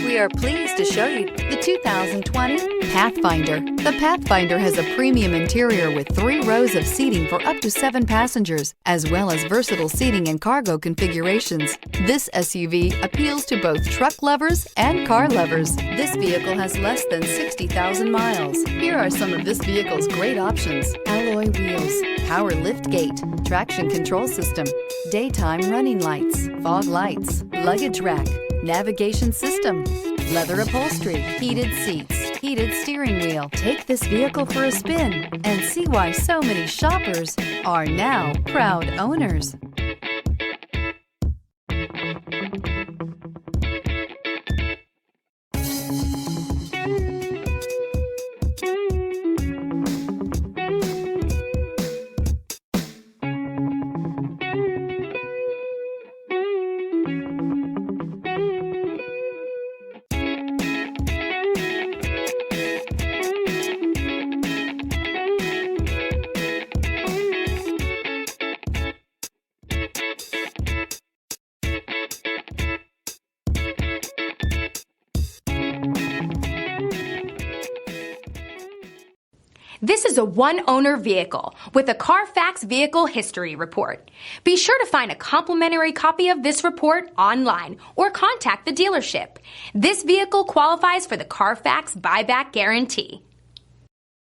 We are pleased to show you the 2020 Pathfinder. The Pathfinder has a premium interior with 3 rows of seating for up to 7 passengers, as well as versatile seating and cargo configurations. This SUV appeals to both truck lovers and car lovers. This vehicle has less than 60,000 miles. Here are some of this vehicle's great options: alloy wheels, power lift gate, traction control system, daytime running lights, fog lights, luggage rack, navigation system, leather upholstery, heated seats, heated steering wheel. Take this vehicle for a spin and see why so many shoppers are now proud owners. This is a one-owner vehicle with a Carfax Vehicle History Report. Be sure to find a complimentary copy of this report online or contact the dealership. This vehicle qualifies for the Carfax Buyback Guarantee.